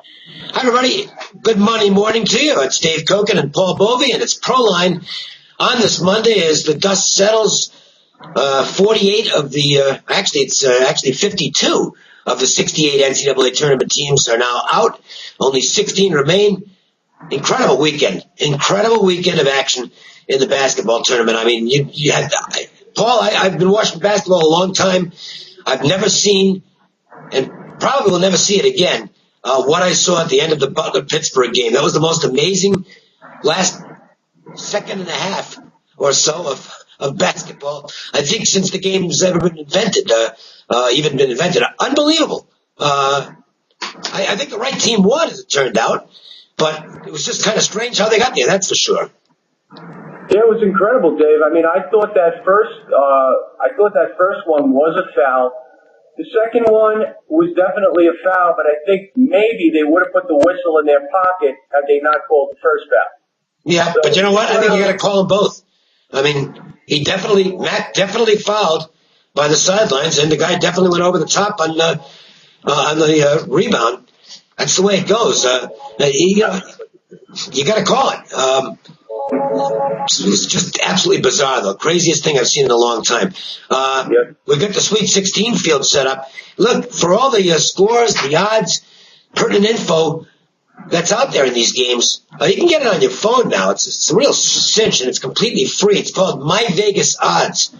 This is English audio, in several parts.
Hi, everybody. Good Monday morning to you. It's Dave Koken and Paul Bovey, and it's Proline on this Monday as the dust settles. 48 of the, actually 52 of the 68 NCAA tournament teams are now out. Only 16 remain. Incredible weekend of action in the basketball tournament. I mean, you had, Paul, I've been watching basketball a long time. I've never seen, and probably will never see it again, what I saw at the end of the Butler-Pittsburgh game. That was the most amazing last second and a half or so of basketball, I think, since the game's ever been invented, Unbelievable. I think the right team won, as it turned out, but it was just kind of strange how they got there, that's for sure. Yeah, it was incredible, Dave. I mean, I thought that first one was a foul. The second one was definitely a foul, but I think maybe they would have put the whistle in their pocket had they not called the first foul. Yeah, so, but you know what? I think you got to call them both. I mean, Matt definitely fouled by the sidelines, and the guy definitely went over the top on the rebound. That's the way it goes. You got to call it. It was just absolutely bizarre, though. Craziest thing I've seen in a long time. We've got the Sweet 16 field set up. Look, for all the scores, the odds, pertinent info that's out there in these games, you can get it on your phone now. It's a real cinch, and it's completely free. It's called My Vegas Odds.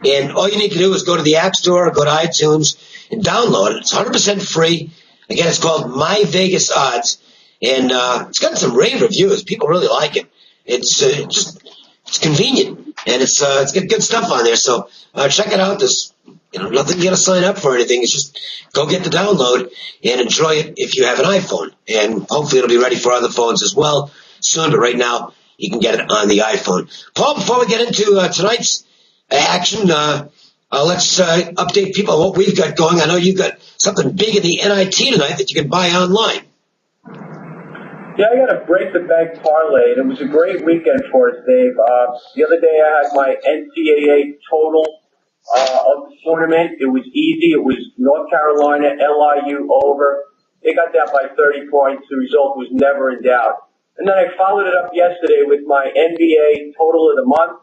And all you need to do is go to the App Store, go to iTunes, and download it. It's 100% free. Again, it's called My Vegas Odds. And it's gotten some rave reviews. People really like it. It's convenient, and it's got good stuff on there. So check it out. There's nothing you got to sign up for or anything. It's just go get the download and enjoy it if you have an iPhone. And hopefully it'll be ready for other phones as well soon. But right now you can get it on the iPhone. Paul, before we get into tonight's action, let's update people on what we've got going. I know you've got something big in the NIT tonight that you can buy online. Yeah, I got a break the bank parlay, and it was a great weekend for us, Dave. The other day I had my NCAA total of the tournament. It was easy. It was North Carolina, LIU over. They got that by 30 points. The result was never in doubt. And then I followed it up yesterday with my NBA total of the month.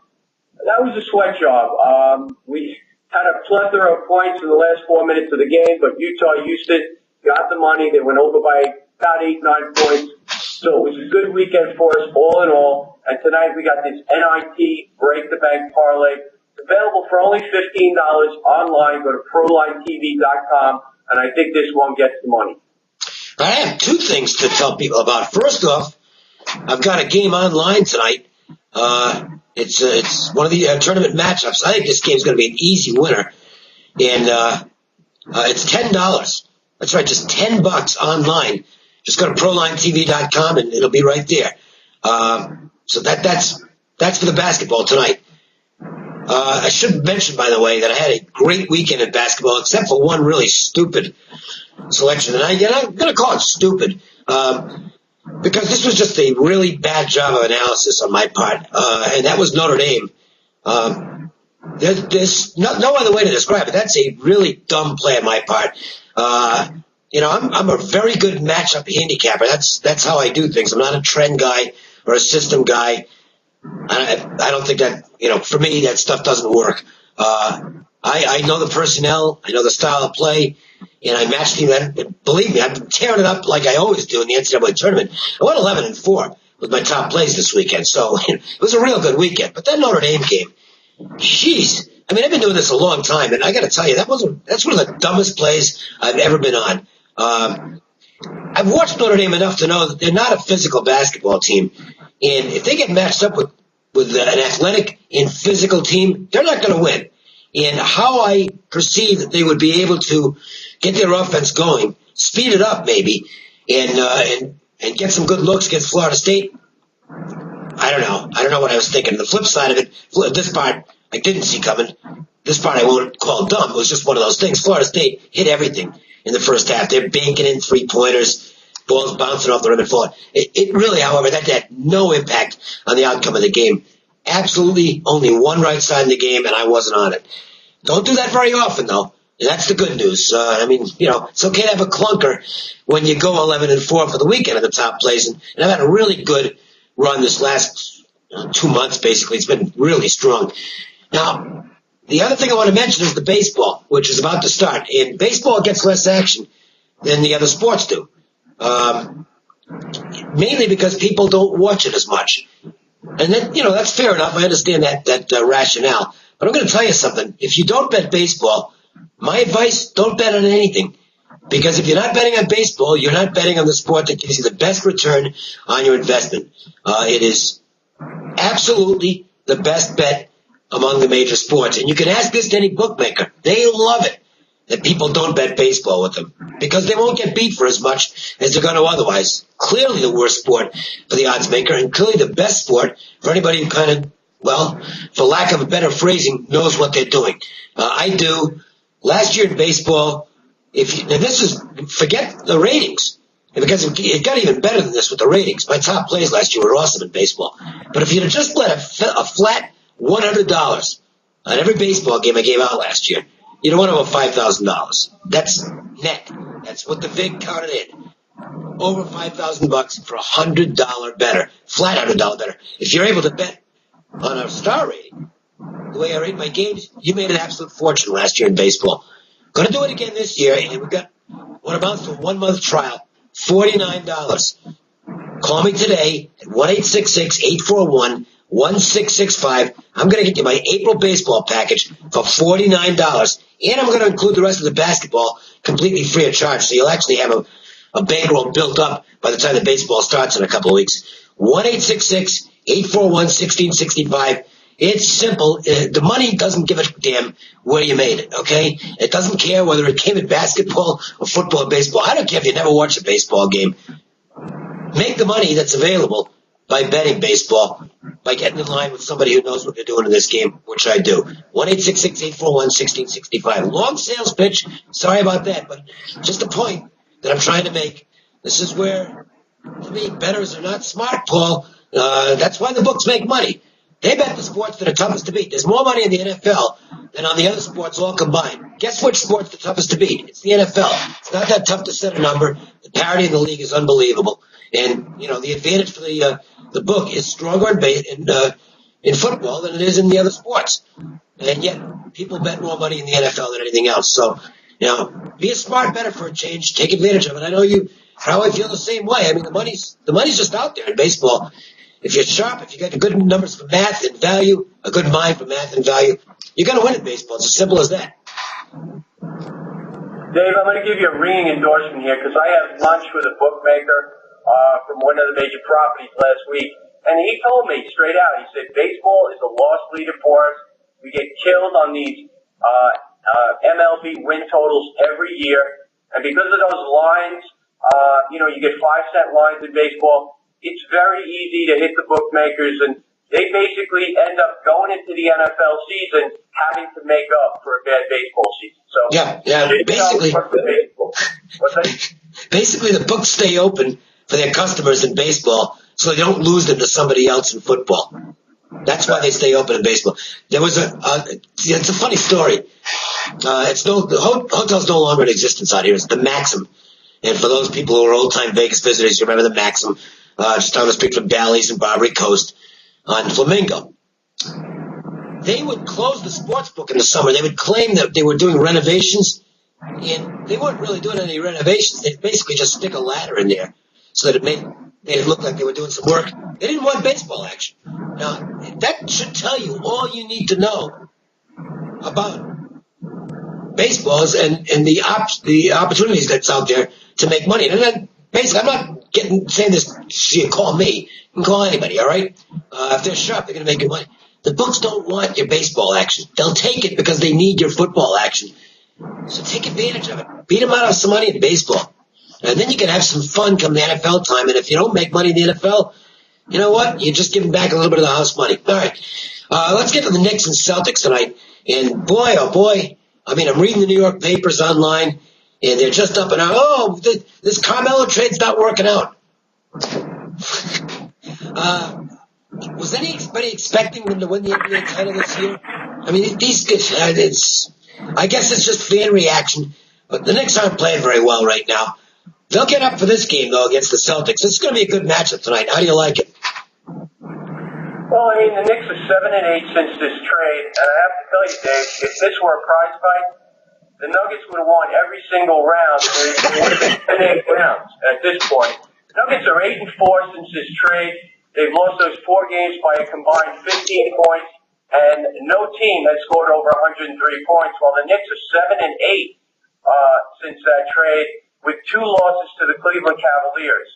And that was a sweat job. We had a plethora of points in the last 4 minutes of the game, but Utah-Houston got the money. They went over by about 8-9 points. So it was a good weekend for us all in all. And tonight we got this NIT Break the Bank Parlay. It's available for only $15 online. Go to ProlineTV.com. And I think this one gets the money. I have two things to tell people about. First off, I've got a game online tonight. It's one of the tournament matchups. I think this game's going to be an easy winner. And it's $10. That's right, just $10 online. Just go to ProlineTV.com and it'll be right there. So that's for the basketball tonight. I should mention, by the way, that I had a great weekend in basketball, except for one really stupid selection. And I'm going to call it stupid because this was just a really bad job of analysis on my part, and that was Notre Dame. There's no other way to describe it. That's a really dumb play on my part. I'm a very good matchup handicapper. That's how I do things. I'm not a trend guy or a system guy. I don't think that, for me, that stuff doesn't work. I know the personnel. I know the style of play. And I match team that. Believe me, I've been tearing it up like I always do in the NCAA tournament. I went 11-4 with my top plays this weekend. So it was a real good weekend. But that Notre Dame game, jeez. I mean, I've been doing this a long time, and I got to tell you, that's one of the dumbest plays I've ever been on. I've watched Notre Dame enough to know that they're not a physical basketball team, and if they get matched up with an athletic and physical team, they're not going to win. And how I perceive that they would be able to get their offense going, speed it up maybe, and get some good looks against Florida State, I don't know what I was thinking. The flip side of it, this part I didn't see coming. This part I won't call dumb. It was just one of those things. Florida State hit everything in the first half. They're banking in three-pointers, balls bouncing off the rim and falling. It really, however, that had no impact on the outcome of the game. Absolutely only one right side in the game, and I wasn't on it. Don't do that very often, though. That's the good news. It's okay to have a clunker when you go 11-4 for the weekend at the top place. And I've had a really good run this last 2 months, basically. It's been really strong. Now, the other thing I want to mention is the baseball, which is about to start. And baseball gets less action than the other sports do, mainly because people don't watch it as much. And that's fair enough. I understand that rationale. But I'm going to tell you something. If you don't bet baseball, my advice, don't bet on anything. Because if you're not betting on baseball, you're not betting on the sport that gives you the best return on your investment. It is absolutely the best bet among the major sports. And you can ask this to any bookmaker. They love it that people don't bet baseball with them because they won't get beat for as much as they're going to otherwise. Clearly the worst sport for the odds maker and clearly the best sport for anybody who kind of, well, for lack of a better phrasing, knows what they're doing. I do. Last year in baseball, forget the ratings, because it got even better than this with the ratings. My top plays last year were awesome in baseball. But if you'd have just bet a flat $100 on every baseball game I gave out last year, you'd have won over $5,000. That's net. That's what the VIG counted in. Over $5,000 for $100 better, flat $100 better. If you're able to bet on a star rating, the way I rate my games, you made an absolute fortune last year in baseball. Going to do it again this year, and we've got what amounts to a 1-month trial, $49. Call me today at 1-866-841-1665. I'm going to get you my April baseball package for $49, and I'm going to include the rest of the basketball completely free of charge, so you'll actually have a bankroll built up by the time the baseball starts in a couple of weeks. 1-866-841-1665. It's simple. The money doesn't give a damn where you made it, okay? It doesn't care whether it came in basketball or football or baseball. I don't care if you never watched a baseball game. Make the money that's available by betting baseball, by getting in line with somebody who knows what they're doing in this game, which I do. 1-866-841-1665. Long sales pitch. Sorry about that, but just the point that I'm trying to make. This is where, to me, bettors are not smart, Paul. That's why the books make money. They bet the sports that are toughest to beat. There's more money in the NFL than on the other sports all combined. Guess which sport's the toughest to beat? It's the NFL. It's not that tough to set a number. The parity in the league is unbelievable. And, the advantage for the book is stronger in football than it is in the other sports. And yet, people bet more money in the NFL than anything else. So, be a smart bettor for a change. Take advantage of it. I know you probably feel the same way. I mean, the money's just out there in baseball. If you're sharp, if you got good numbers for math and value, a good mind for math and value, you're going to win in baseball. It's as simple as that. Dave, I'm going to give you a ringing endorsement here because I had lunch with a bookmaker from one of the major properties last week, and he told me straight out, he said, baseball is a lost leader for us. We get killed on these MLB win totals every year, and because of those lines, you get 5-cent lines in baseball. It's very easy to hit the bookmakers, and they basically end up going into the NFL season having to make up for a bad baseball season. So basically the books stay open for their customers in baseball so they don't lose them to somebody else in football. That's why they stay open in baseball. There was it's a funny story. The hotel's no longer in existence out here. It's the Maxim. And for those people who are old-time Vegas visitors, you remember the Maxim. Just down the street from Bally's and Barbary Coast on Flamingo. They would close the sports book in the summer. They would claim that they were doing renovations, and they weren't really doing any renovations. They'd basically just stick a ladder in there so that it made it look like they were doing some work. They didn't want baseball action. Now, that should tell you all you need to know about baseballs and the opportunities that's out there to make money. And then, basically, I'm not saying this so you call me. You can call anybody, all right? If they're sharp, they're going to make good money. The books don't want your baseball action. They'll take it because they need your football action. So take advantage of it. Beat them out of some money in baseball. And then you can have some fun come the NFL time. And if you don't make money in the NFL, you know what? You're just giving back a little bit of the house money. All right. Let's get to the Knicks and Celtics tonight. And boy, oh boy, I mean, I'm reading the New York papers online. And they're just up and out. Oh, this Carmelo trade's not working out. Was anybody expecting them to win the NBA title this year? I mean, these guys, I guess it's just fan reaction. But the Knicks aren't playing very well right now. They'll get up for this game, though, against the Celtics. It's going to be a good matchup tonight. How do you like it? Well, I mean, the Knicks are 7-8 since this trade, and I have to tell you, Dave, if this were a prize fight, the Nuggets would have won every single round. They would have been 8 rounds at this point. The Nuggets are 8-4 since this trade. They've lost those 4 games by a combined 15 points, and no team has scored over 103 points, while the Knicks are 7-8 since that trade, with 2 losses to the Cleveland Cavaliers.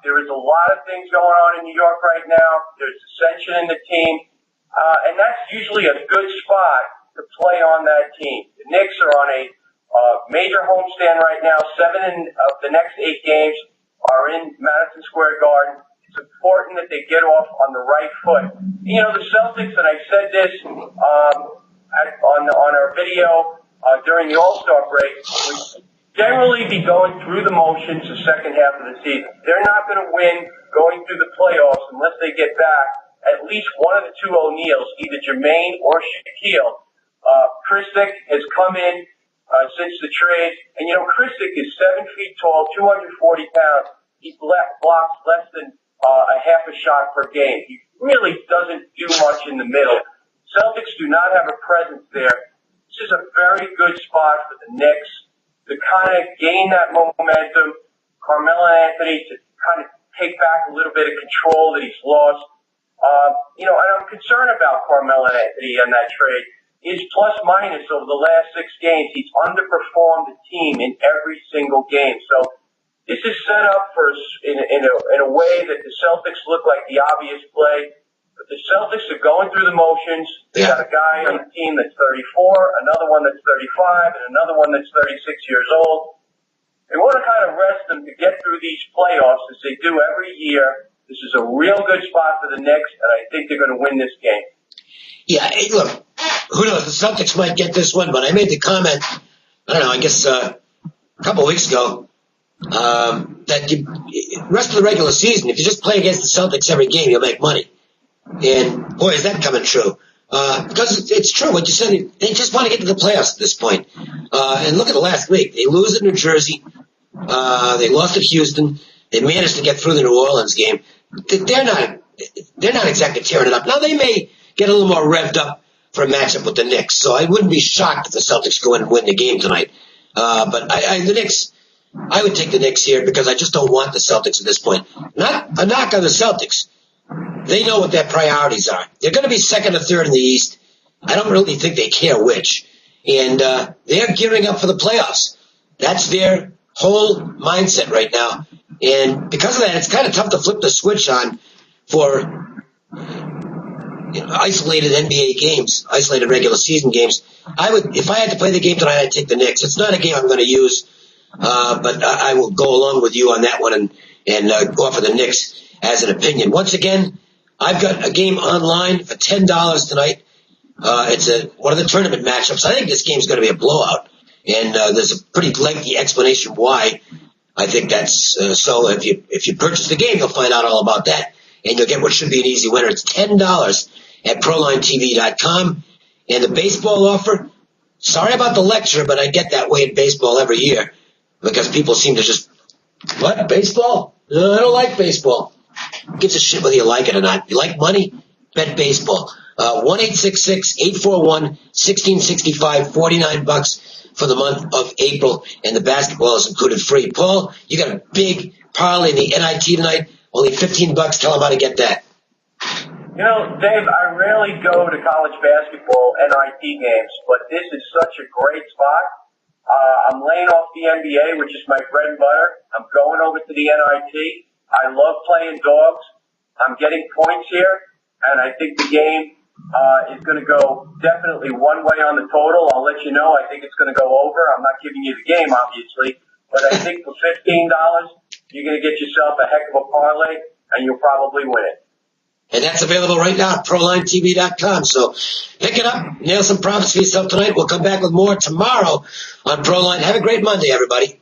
There is a lot of things going on in New York right now. There's dissension in the team, and that's usually a good spot to play on that team. The Knicks are on a major homestand right now. 7 of the next 8 games are in Madison Square Garden. It's important that they get off on the right foot. You know, the Celtics, and I said this on our video during the All-Star break, we generally be going through the motions the second half of the season. They're not going to win going through the playoffs unless they get back at least one of the 2 O'Neals, either Jermaine or Shaquille. Kristick has come in since the trade, and you know, Kristick is 7 feet tall, 240 pounds. He blocks less than a half a shot per game. He really doesn't do much in the middle. Celtics do not have a presence there. This is a very good spot for the Knicks to kind of gain that momentum. Carmelo Anthony to kind of take back a little bit of control that he's lost. You know, and I'm concerned about Carmelo Anthony and that trade. His plus minus over the last 6 games, he's underperformed the team in every single game. So this is set up for in a way that the Celtics look like the obvious play. But the Celtics are going through the motions. They got a guy on the team that's 34, another one that's 35, and another one that's 36 years old. They want to kind of rest them to get through these playoffs as they do every year. This is a real good spot for the Knicks, and I think they're going to win this game. Yeah, hey, look, who knows? The Celtics might get this one, but I made the comment, I don't know, I guess a couple of weeks ago, that the rest of the regular season, if you just play against the Celtics every game, you'll make money. And, boy, is that coming true. Because it's true what you said. They just want to get to the playoffs at this point. And look at the last week. They lose at New Jersey. They lost at Houston. They managed to get through the New Orleans game. They're not exactly tearing it up. Now, they may get a little more revved up for a matchup with the Knicks. So I wouldn't be shocked if the Celtics go in and win the game tonight. But the Knicks, I would take the Knicks here because I just don't want the Celtics at this point. Not a knock on the Celtics. They know what their priorities are. They're going to be second or third in the East. I don't really think they care which. And they're gearing up for the playoffs. That's their whole mindset right now. And because of that, it's kind of tough to flip the switch on for isolated NBA games, isolated regular season games. If I had to play the game tonight, I'd take the Knicks. It's not a game I'm going to use, but I will go along with you on that one and go for the Knicks as an opinion. Once again, I've got a game online for $10 tonight. It's one of the tournament matchups. I think this game's going to be a blowout, and there's a pretty lengthy explanation why I think that's so. If you purchase the game, you'll find out all about that, and you'll get what should be an easy winner. It's $10 at ProlineTV.com, and the baseball offer. Sorry about the lecture, but I get that way in baseball every year because people seem to just, what, baseball? No, I don't like baseball. Who gives a shit whether you like it or not? You like money? Bet baseball. 1-866-841-1665, $49 for the month of April, and the basketball is included free. Paul, you got a big parlay in the NIT tonight, only $15. Tell them how to get that. You know, Dave, I rarely go to college basketball NIT games, but this is such a great spot. I'm laying off the NBA, which is my bread and butter. I'm going over to the NIT. I love playing dogs. I'm getting points here, and I think the game is going to go definitely one way on the total. I'll let you know. I think it's going to go over. I'm not giving you the game, obviously, but I think for $15, you're going to get yourself a heck of a parlay, and you'll probably win it. And that's available right now at ProlineTV.com. So pick it up, nail some profits for yourself tonight. We'll come back with more tomorrow on Proline. Have a great Monday, everybody.